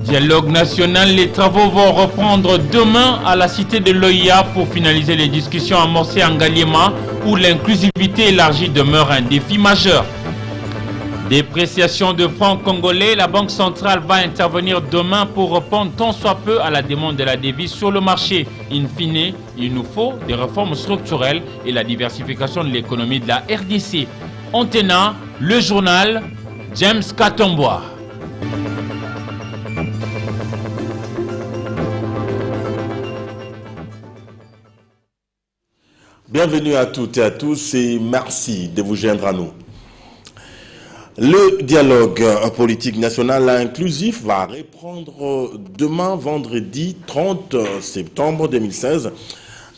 Dialogue national, les travaux vont reprendre demain à la cité de l'OIA pour finaliser les discussions amorcées en Ngaliema où l'inclusivité élargie demeure un défi majeur. Dépréciation de francs congolais, la Banque centrale va intervenir demain pour répondre tant soit peu à la demande de la devise sur le marché. In fine, il nous faut des réformes structurelles et la diversification de l'économie de la RDC. Antena, le journal, James Katomboa. Bienvenue à toutes et à tous et merci de vous joindre à nous. Le dialogue politique national inclusif va reprendre demain, vendredi 30 septembre 2016,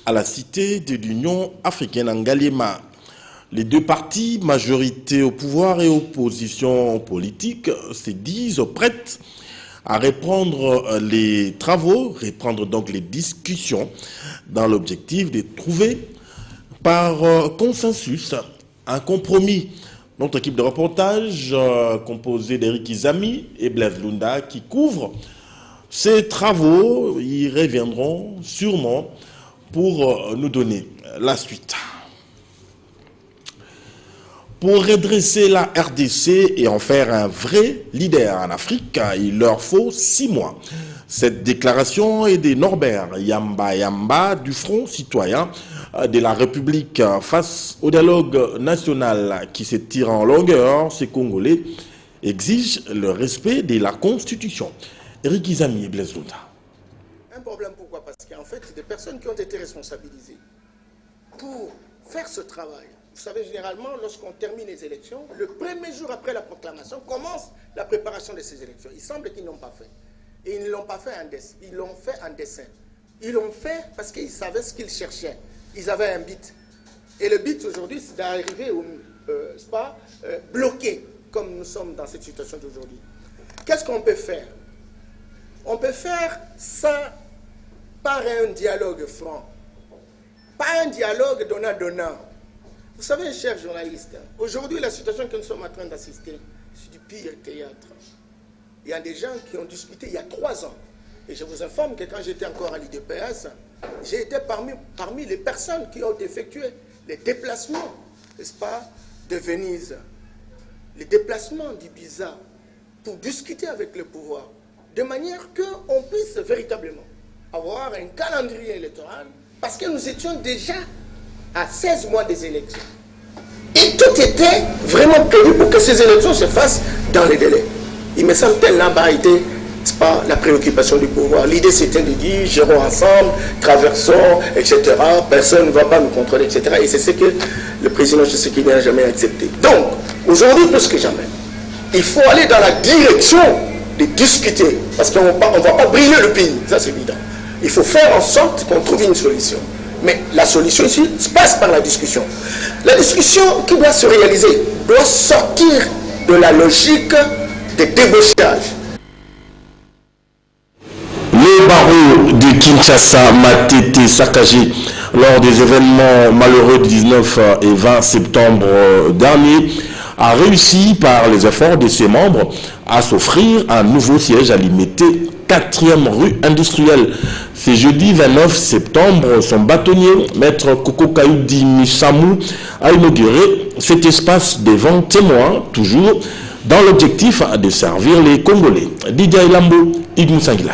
à la cité de l'Union africaine en Ngaliema. Les deux partis, majorité au pouvoir et opposition politique, se disent prêtes à reprendre les travaux, reprendre donc les discussions dans l'objectif de trouver par consensus un compromis. Notre équipe de reportage, composée d'Eric Izami et Blaise Lunda, qui couvre ces travaux, ils reviendront sûrement pour nous donner la suite. Pour redresser la RDC et en faire un vrai leader en Afrique, il leur faut 6 mois. Cette déclaration est de Norbert Yamba du Front citoyen de la République face au dialogue national qui s'étire en longueur. Ces Congolais exigent le respect de la Constitution. Eric Izami et Blaise Lunda. Un problème, pourquoi? Parce qu'en fait, c'est des personnes qui ont été responsabilisées pour faire ce travail. Vous savez, généralement, lorsqu'on termine les élections, le premier jour après la proclamation, commence la préparation de ces élections. Il semble qu'ils n'ont pas fait. Et ils ne l'ont pas fait en dessin. Ils l'ont fait en dessin. Ils l'ont fait parce qu'ils savaient ce qu'ils cherchaient. Ils avaient un but. Et le but aujourd'hui, c'est d'arriver au bloqué, comme nous sommes dans cette situation d'aujourd'hui. Qu'est-ce qu'on peut faire? On peut faire ça par un dialogue franc. Pas un dialogue donnant-donnant. Vous savez, chers journalistes, aujourd'hui, la situation que nous sommes en train d'assister, c'est du pire théâtre. Il y a des gens qui ont discuté il y a 3 ans. Et je vous informe que quand j'étais encore à l'IDPS, j'ai été parmi les personnes qui ont effectué les déplacements, n'est-ce pas, de Venise, les déplacements d'Ibiza, pour discuter avec le pouvoir, de manière qu'on puisse véritablement avoir un calendrier électoral, parce que nous étions déjà à 16 mois des élections. Et tout était vraiment prévu pour que ces élections se fassent dans les délais. Il me semble que là-bas a été, c'est pas la préoccupation du pouvoir. L'idée c'était de dire, gérons ensemble, traversons, etc. Personne ne va pas nous contrôler, etc. Et c'est ce que le président Tshisekedi n'a jamais accepté. Donc, aujourd'hui plus que jamais, il faut aller dans la direction de discuter. Parce qu'on ne va pas brûler le pays, ça c'est évident. Il faut faire en sorte qu'on trouve une solution. Mais la solution ici se passe par la discussion. La discussion qui doit se réaliser doit sortir de la logique de débauchage. Le barreau de Kinshasa, Matete, saccagé lors des événements malheureux du 19 et 20 septembre dernier, a réussi par les efforts de ses membres à s'offrir un nouveau siège à Limité, 4e rue industrielle. C'est jeudi 29 septembre, son bâtonnier, maître Koko Kayoudi Missamou, a inauguré cet espace devant témoins, toujours dans l'objectif de servir les Congolais. Didier Lambo, Idmou Sangilay.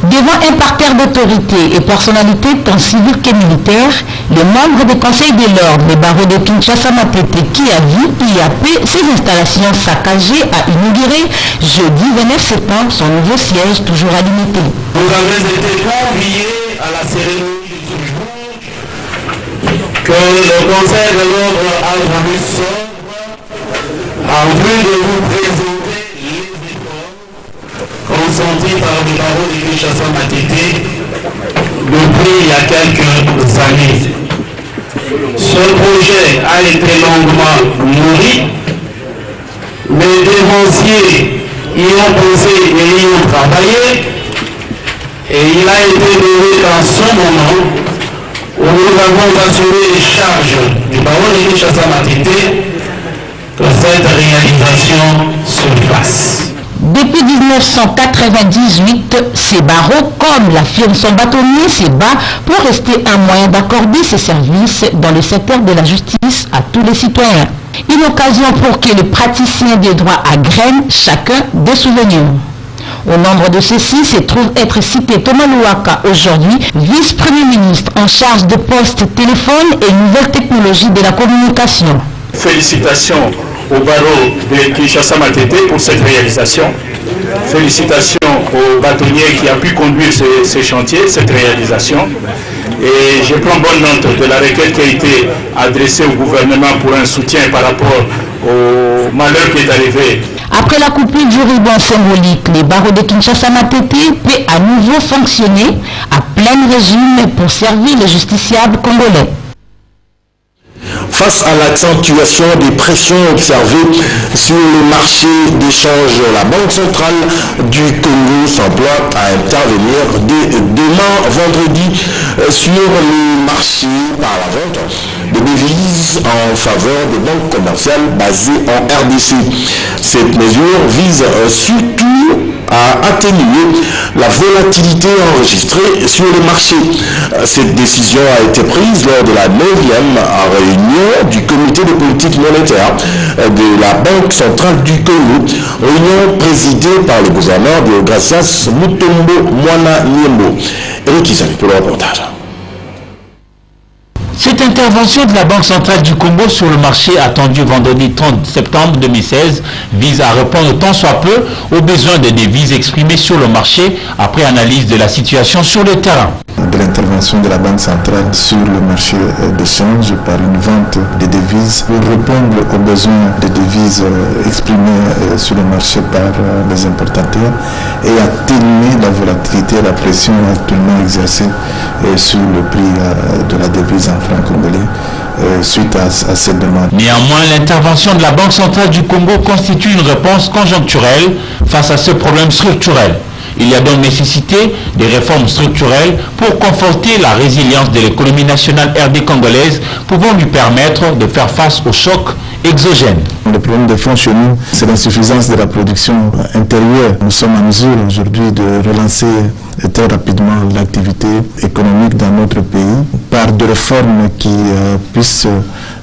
Devant un parterre d'autorités et personnalités tant civiles que militaires, les membres du Conseil de l'ordre, les barreaux de Kinshasa Matete, qui a vu IAP, ses installations saccagées, a inauguré jeudi 29 septembre son nouveau siège toujours à Limité. Vous avez été conviés à la cérémonie du jour que le Conseil de l'ordre a voulu sobre en vue de vous présenter consenti par les barreaux de Kinshasa Matete depuis il y a quelques années. Ce projet a été longuement nourri. Les dévanciers y ont posé et y ont travaillé. Et il a été donné dans ce moment où nous avons assuré les charges du barreau de Kinshasa Matete que cette réalisation se fasse. 1998, ces barreaux, comme l'affirme son bâtonnier, se bat pour rester un moyen d'accorder ses services dans le secteur de la justice à tous les citoyens. Une occasion pour que les praticiens des droits agrènent chacun des souvenirs. Au nombre de ceux-ci se trouve être cité Thomas Louaka, aujourd'hui vice-premier ministre en charge de postes, téléphone et nouvelles technologies de la communication. Félicitations au barreau de Kinshasa Matete pour cette réalisation. Félicitations au bâtonnier qui a pu conduire ce chantier, cette réalisation. Et je prends bonne note de la requête qui a été adressée au gouvernement pour un soutien par rapport au malheur qui est arrivé. Après la coupure du ruban symbolique, les barreaux de Kinshasa Matete peut à nouveau fonctionner à plein régime pour servir les justiciables congolais. Face à l'accentuation des pressions observées sur le marché d'échange, la Banque centrale du Congo s'emploie à intervenir dès demain vendredi sur le marché par la vente de devises en faveur des banques commerciales basées en RDC. Cette mesure vise surtout à atténuer la volatilité enregistrée sur le marché. Cette décision a été prise lors de la 9e réunion du comité de politique monétaire de la Banque centrale du Congo, réunion présidée par le gouverneur de Gracias Mutombo Mwana Niembo. Eric Isani pour le reportage. Cette intervention de la Banque centrale du Congo sur le marché attendue vendredi 30 septembre 2016 vise à répondre tant soit peu aux besoins des devises exprimés sur le marché après analyse de la situation sur le terrain. De l'intervention de la Banque centrale sur le marché d'échange par une vente de devises pour répondre aux besoins des devises exprimés sur le marché par les importateurs et atténuer la volatilité et la pression actuellement exercée sur le prix de la devise en francs congolais suite à cette demande. Néanmoins, l'intervention de la Banque centrale du Congo constitue une réponse conjoncturelle face à ce problème structurel. Il y a donc nécessité des réformes structurelles pour conforter la résilience de l'économie nationale RD congolaise, pouvant lui permettre de faire face aux chocs exogènes. Le problème de fond chez nous, c'est l'insuffisance de la production intérieure. Nous sommes en mesure aujourd'hui de relancer très rapidement l'activité économique dans notre pays par des réformes qui puissent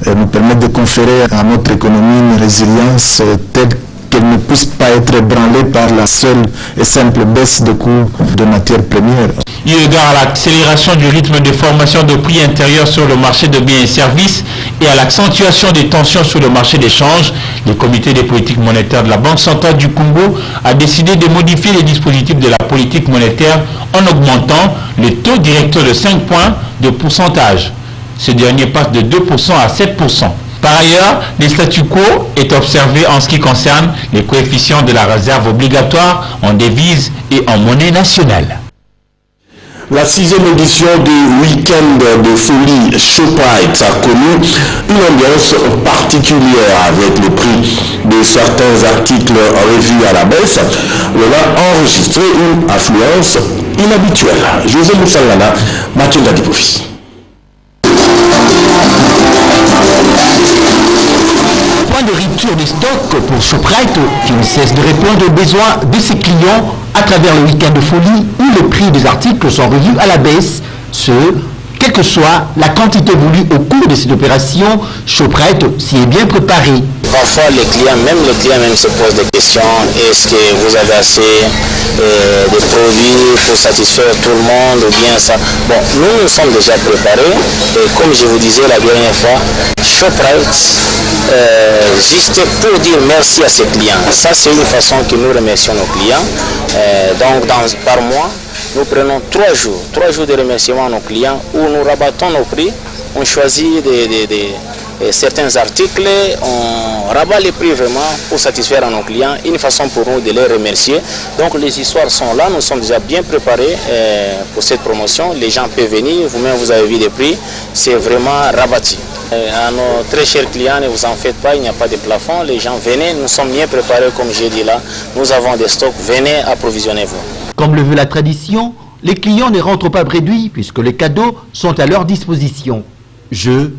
nous permettre de conférer à notre économie une résilience telle qu'elle ne puisse pas être ébranlée par la seule et simple baisse de coûts de matières premières. Eu égard à l'accélération du rythme de formation de prix intérieurs sur le marché de biens et services et à l'accentuation des tensions sur le marché d'échange, le comité des politiques monétaires de la Banque centrale du Congo a décidé de modifier les dispositifs de la politique monétaire en augmentant le taux directeur de 5 points de pourcentage. Ce dernier passe de 2% à 7%. Par ailleurs, le statu quo est observé en ce qui concerne les coefficients de la réserve obligatoire en devises et en monnaie nationale. La 6e édition du week-end de folie Shoprite a connu une ambiance particulière avec le prix de certains articles revus à la baisse. On a enregistré une affluence inhabituelle. José Moussalana, Mathieu Gadipofi. Point de rupture de stock pour Shoprite qui ne cesse de répondre aux besoins de ses clients à travers le week-end de folie où les prix des articles sont revus à la baisse, quelle que soit la quantité voulue au cours de cette opération. Shoprite s'y est bien préparé. Parfois les clients même se posent des questions. Est-ce que vous avez assez de produits pour satisfaire tout le monde ou bien ça? Bon, nous sommes déjà préparés et comme je vous disais la dernière fois, Shoprite, juste pour dire merci à ses clients. Ça c'est une façon que nous remercions nos clients. Donc par mois, nous prenons 3 jours de remerciement à nos clients où nous rabattons nos prix. On choisit certains articles, on rabat les prix vraiment pour satisfaire à nos clients, une façon pour nous de les remercier. Donc les histoires sont là, nous sommes déjà bien préparés pour cette promotion. Les gens peuvent venir, vous-même vous avez vu les prix, c'est vraiment rabattu. À nos très chers clients, ne vous en faites pas, il n'y a pas de plafond, les gens venez, nous sommes bien préparés comme j'ai dit là, nous avons des stocks, venez, approvisionnez-vous. Comme le veut la tradition, les clients ne rentrent pas bredouilles puisque les cadeaux sont à leur disposition. Jeux,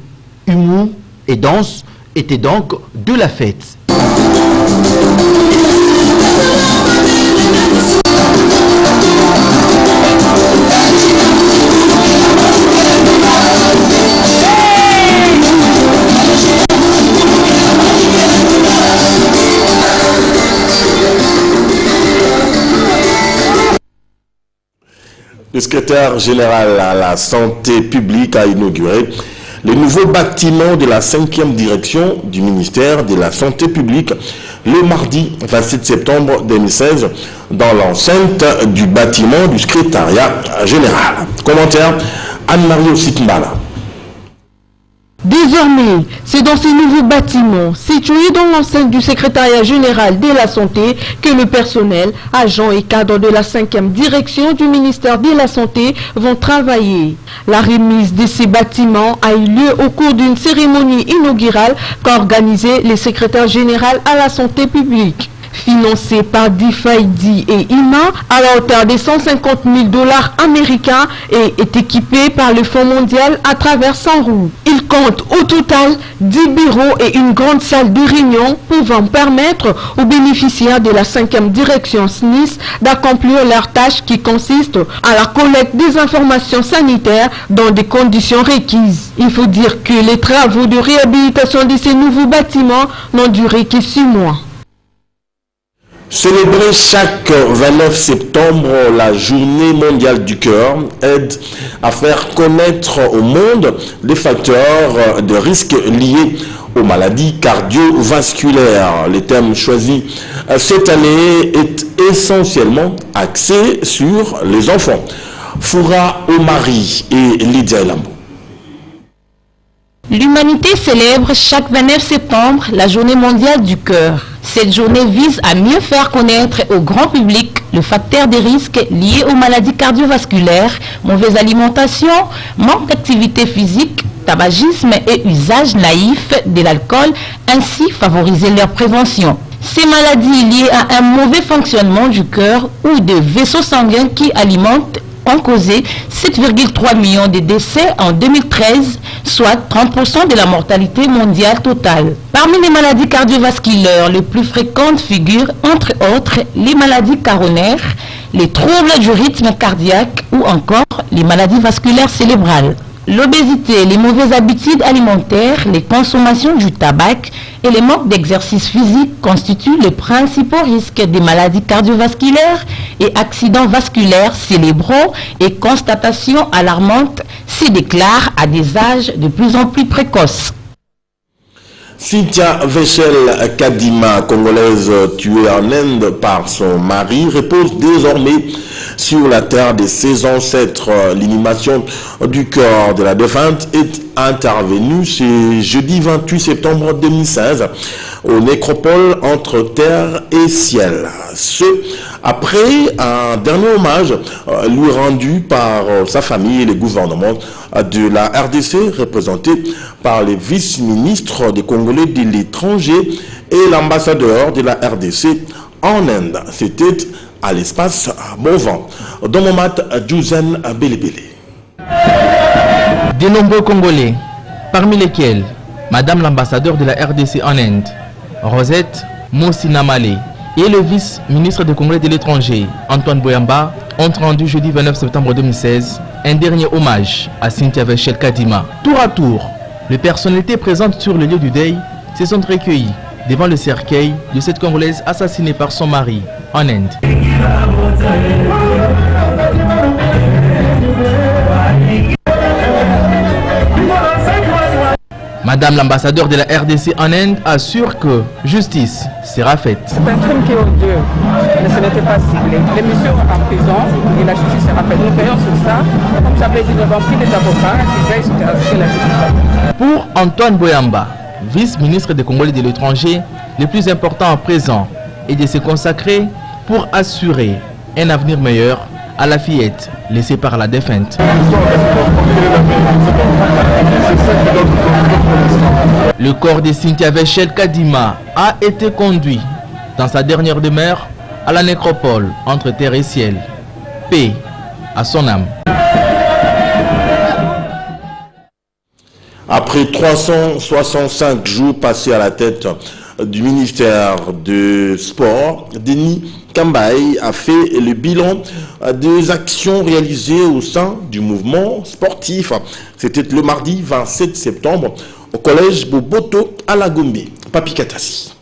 humour et danse étaient donc de la fête. Le secrétaire général à la santé publique a inauguré le nouveau bâtiment de la 5e direction du ministère de la Santé publique le mardi 27 septembre 2016 dans l'enceinte du bâtiment du secrétariat général. Commentaire Anne-Marie Ositmbala. Désormais, c'est dans ces nouveaux bâtiments situés dans l'enceinte du secrétariat général de la santé que le personnel, agents et cadres de la 5e direction du ministère de la santé vont travailler. La remise de ces bâtiments a eu lieu au cours d'une cérémonie inaugurale qu'a organisée le secrétaire général à la santé publique. Financé par DFID et IMA à la hauteur de 150 000 $ américains et est équipé par le Fonds mondial à travers 100 roues. Il compte au total 10 bureaux et une grande salle de réunion pouvant permettre aux bénéficiaires de la 5e direction SNIS d'accomplir leurs tâches qui consistent à la collecte des informations sanitaires dans des conditions requises. Il faut dire que les travaux de réhabilitation de ces nouveaux bâtiments n'ont duré que 6 mois. Célébrer chaque 29 septembre la journée mondiale du cœur aide à faire connaître au monde les facteurs de risque liés aux maladies cardiovasculaires. Le thème choisi cette année est essentiellement axé sur les enfants. Foura Omari et Lydia Elambo. L'humanité célèbre chaque 29 septembre la journée mondiale du cœur. Cette journée vise à mieux faire connaître au grand public le facteur des risques liés aux maladies cardiovasculaires, mauvaise alimentation, manque d'activité physique, tabagisme et usage naïf de l'alcool, ainsi favoriser leur prévention. Ces maladies liées à un mauvais fonctionnement du cœur ou des vaisseaux sanguins qui alimentent ont causé 7,3 millions de décès en 2013, soit 30% de la mortalité mondiale totale. Parmi les maladies cardiovasculaires les plus fréquentes figurent entre autres les maladies coronaires, les troubles du rythme cardiaque ou encore les maladies vasculaires cérébrales. L'obésité, les mauvaises habitudes alimentaires, les consommations du tabac et les manques d'exercice physique constituent les principaux risques des maladies cardiovasculaires et accidents vasculaires cérébraux et constatations alarmantes s'y déclarent à des âges de plus en plus précoces. Cynthia Vechel Kadima, congolaise tuée en Inde par son mari, repose désormais sur la terre de ses ancêtres. L'inhumation du corps de la défunte est intervenue ce jeudi 28 septembre 2016 au nécropole entre terre et ciel. Ce après un dernier hommage lui rendu par sa famille et les gouvernements de la RDC, représenté par les vice-ministres des Congolais de l'étranger et l'ambassadeur de la RDC en Inde. C'était à l'espace Bonvent. Dans mon mat, Djouzen Belebele. De nombreux Congolais, parmi lesquels Madame l'ambassadeur de la RDC en Inde, Rosette Mosinamale, et le vice-ministre des Congolais de l'étranger, Antoine Boyamba, ont rendu jeudi 29 septembre 2016 un dernier hommage à Cynthia Vechel Kadima. Tour à tour, les personnalités présentes sur le lieu du deuil se sont recueillies devant le cercueil de cette Congolaise assassinée par son mari en Inde. Madame l'ambassadeur de la RDC en Inde assure que justice sera faite. C'est un crime qui est odieux, mais ce n'était pas ciblé. Les messieurs sont en prison et la justice sera faite. Nous veillons sur ça. Comme j'avais dit, nous avons pris des avocats qui veillent sur ce que la justice. Pour Antoine Boyamba, vice-ministre des Congolais de l'étranger, le plus important à présent est de se consacrer pour assurer un avenir meilleur à la fillette laissée par la défunte. Le corps de Cynthia Vechel Kadima a été conduit dans sa dernière demeure à la nécropole entre terre et ciel. Paix à son âme. Après 365 jours passés à la tête du ministère de Sport, Denis Kambaye a fait le bilan des actions réalisées au sein du mouvement sportif. C'était le mardi 27 septembre au collège Boboto à la Gombe. Papi Katasi.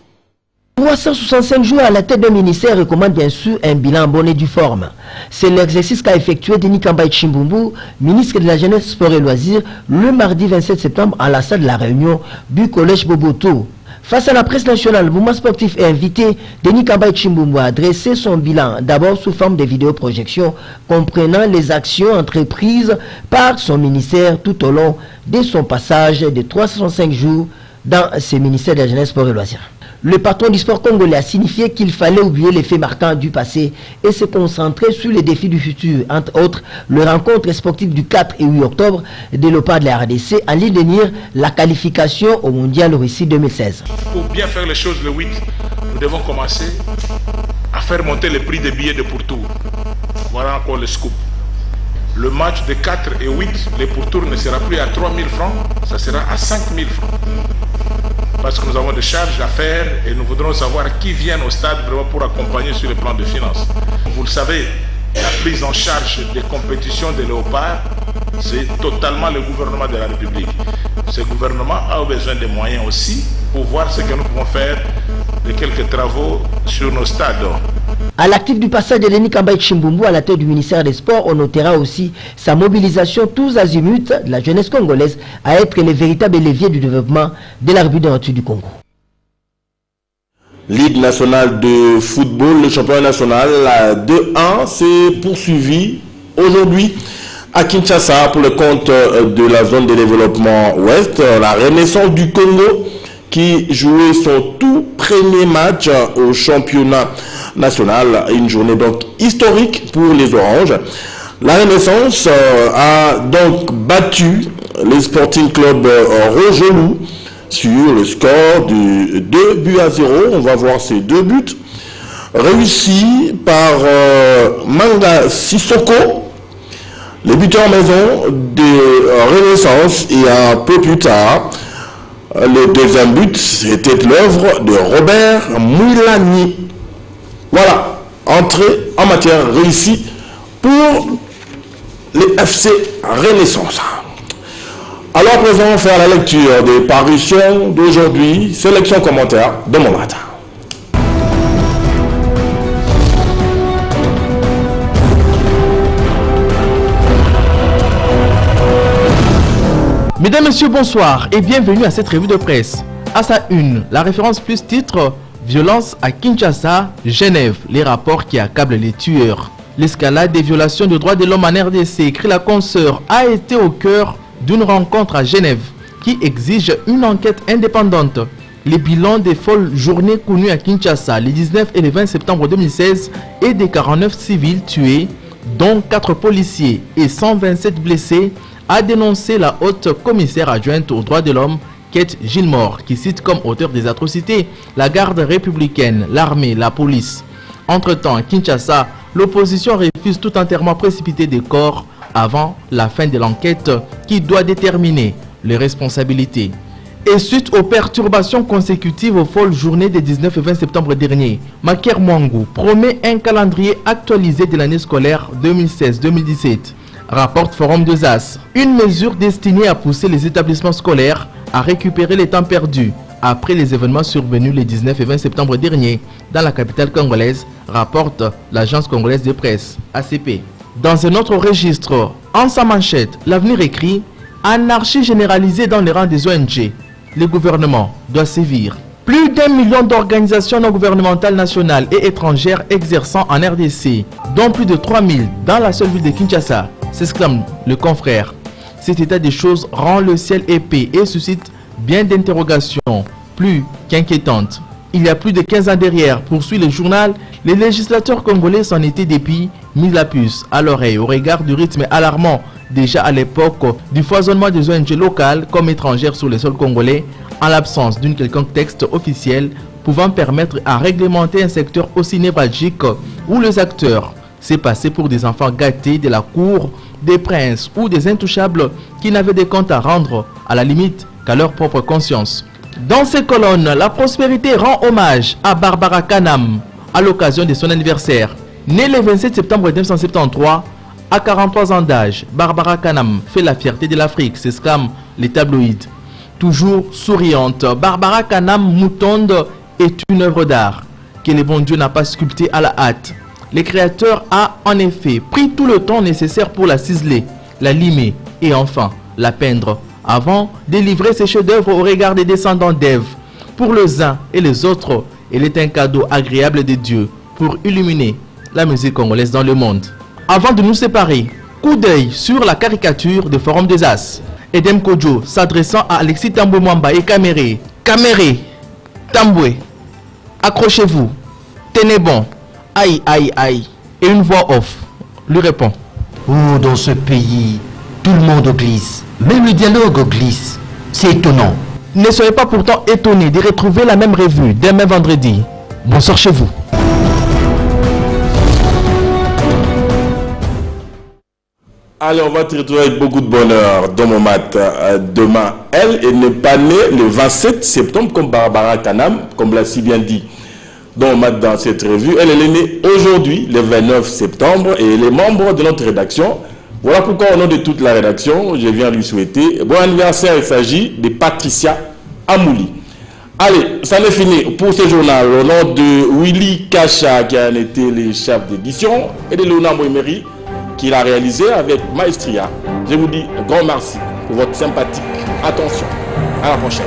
365 jours à la tête d'un ministère recommande bien sûr un bilan en bonne et due forme. C'est l'exercice qu'a effectué Denis Kambaï Chimbumbu, ministre de la Jeunesse, Sport et Loisirs, le mardi 27 septembre à la salle de la réunion du collège Boboto. Face à la presse nationale, le mouvement sportif est invité. Denis Kambaï Chimbumbu a dressé son bilan, d'abord sous forme de vidéoprojection, comprenant les actions entreprises par son ministère tout au long de son passage de 365 jours dans ce ministère de la Jeunesse, Sport et Loisirs. Le patron du sport congolais a signifié qu'il fallait oublier les faits marquants du passé et se concentrer sur les défis du futur, entre autres le rencontre sportive du 4 et 8 octobre de l'OPA de la RDC en ligne de mire la qualification au Mondial Russie 2016. Pour bien faire les choses le 8, nous devons commencer à faire monter le prix des billets de pourtour. Voilà encore le scoop. Le match de 4 et 8, les pourtours ne sera plus à 3 000 francs, ça sera à 5 000 francs. Parce que nous avons des charges à faire et nous voudrons savoir qui vient au stade vraiment pour accompagner sur le plan de finances. Vous le savez, la prise en charge des compétitions des léopards, c'est totalement le gouvernement de la République. Ce gouvernement a besoin des moyens aussi pour voir ce que nous pouvons faire de quelques travaux sur nos stades. À l'actif du passage de Denis Kambaï Chimbumbu à la tête du ministère des Sports, on notera aussi sa mobilisation tous azimuts de la jeunesse congolaise à être les véritables leviers du développement de la République démocratique du Congo. Ligue nationale de football, le championnat national 2-1 s'est poursuivi aujourd'hui à Kinshasa pour le compte de la zone de développement ouest. La Renaissance du Congo qui jouait son tout premier match au championnat national. Une journée donc historique pour les Oranges. La Renaissance a donc battu le Sporting Club Rojelou sur le score de 2-0. On va voir ces deux buts réussis par Manga Sissoko, le buteur maison de Renaissance, et un peu plus tard, le deuxième but était l'œuvre de Robert Moulani. Voilà, entrée en matière réussie pour les FC Renaissance. Alors à présent, faire la lecture des parutions d'aujourd'hui, sélection commentaire de mon matin. Mesdames, Messieurs, bonsoir et bienvenue à cette revue de presse. À sa une, la référence plus titre « Violence à Kinshasa, Genève, les rapports qui accablent les tueurs ». L'escalade des violations de droits de l'homme en RDC, écrit la consoeur, a été au cœur d'une rencontre à Genève qui exige une enquête indépendante. Les bilans des folles journées connues à Kinshasa les 19 et le 20 septembre 2016 et des 49 civils tués, dont 4 policiers et 127 blessés, a dénoncé la haute commissaire adjointe aux droits de l'homme, Kate Gilmore, qui cite comme auteur des atrocités la garde républicaine, l'armée, la police. Entre-temps, à Kinshasa, l'opposition refuse tout enterrement précipité des corps avant la fin de l'enquête qui doit déterminer les responsabilités. Et suite aux perturbations consécutives aux folles journées des 19 et 20 septembre dernier, Maker Mwangu promet un calendrier actualisé de l'année scolaire 2016-2017. Rapporte Forum de Zas, une mesure destinée à pousser les établissements scolaires à récupérer les temps perdus après les événements survenus les 19 et 20 septembre dernier dans la capitale congolaise, rapporte l'agence congolaise de presse, ACP. Dans un autre registre, en sa manchette, l'avenir écrit « Anarchie généralisée dans les rangs des ONG. Le gouvernement doit sévir ». Plus d'1 million d'organisations non gouvernementales nationales et étrangères exerçant en RDC, dont plus de 3000 dans la seule ville de Kinshasa, s'exclame le confrère. Cet état des choses rend le ciel épais et suscite bien d'interrogations, plus qu'inquiétantes. Il y a plus de 15 ans derrière, poursuit le journal, les législateurs congolais s'en étaient depuis mis la puce à l'oreille au regard du rythme alarmant déjà à l'époque du foisonnement des ONG locales comme étrangères sur le sol congolais, en l'absence d'une quelconque texte officiel pouvant permettre à réglementer un secteur aussi névralgique où les acteurs s'est passé pour des enfants gâtés de la cour des princes ou des intouchables qui n'avaient des comptes à rendre à la limite qu'à leur propre conscience. Dans ces colonnes, la prospérité rend hommage à Barbara Kanam à l'occasion de son anniversaire. Née le 27 septembre 1973, à 43 ans d'âge, Barbara Kanam fait la fierté de l'Afrique, s'exclament les tabloïds. Toujours souriante, Barbara Kanam Moutonde est une œuvre d'art que le bon Dieu n'a pas sculptée à la hâte. Le créateur a en effet pris tout le temps nécessaire pour la ciseler, la limer et enfin la peindre avant de livrer ses chefs-d'œuvre au regard des descendants d'Ève. Pour les uns et les autres, elle est un cadeau agréable de Dieu pour illuminer la musique congolaise dans le monde. Avant de nous séparer, coup d'œil sur la caricature de Forum des As. Edem Kodjo s'adressant à Alexis Tambwe Mwamba et Kamere. Kamere, Tambwe, accrochez-vous, tenez bon, aïe aïe aïe. Et une voix off lui répond. Oh, dans ce pays, tout le monde glisse, même le dialogue glisse. C'est étonnant. Ne soyez pas pourtant étonnés de retrouver la même revue demain vendredi. Bonsoir chez vous. Allez, on va te retrouver avec beaucoup de bonheur dans mon mat demain. Elle n'est pas née le 27 septembre comme Barbara Kanam, comme l'a si bien dit dans mon mat dans cette revue. Elle est née aujourd'hui, le 29 septembre, et elle est membre de notre rédaction. Voilà pourquoi, au nom de toute la rédaction, je viens lui souhaiter bon anniversaire. Il s'agit de Patricia Amouli. Allez, ça n'est fini pour ce journal. Au nom de Willy Kacha, qui a été le chef d'édition, et de Léonard Moïmeri, qui l'a réalisé avec maestria. Je vous dis un grand merci pour votre sympathique attention. À la prochaine.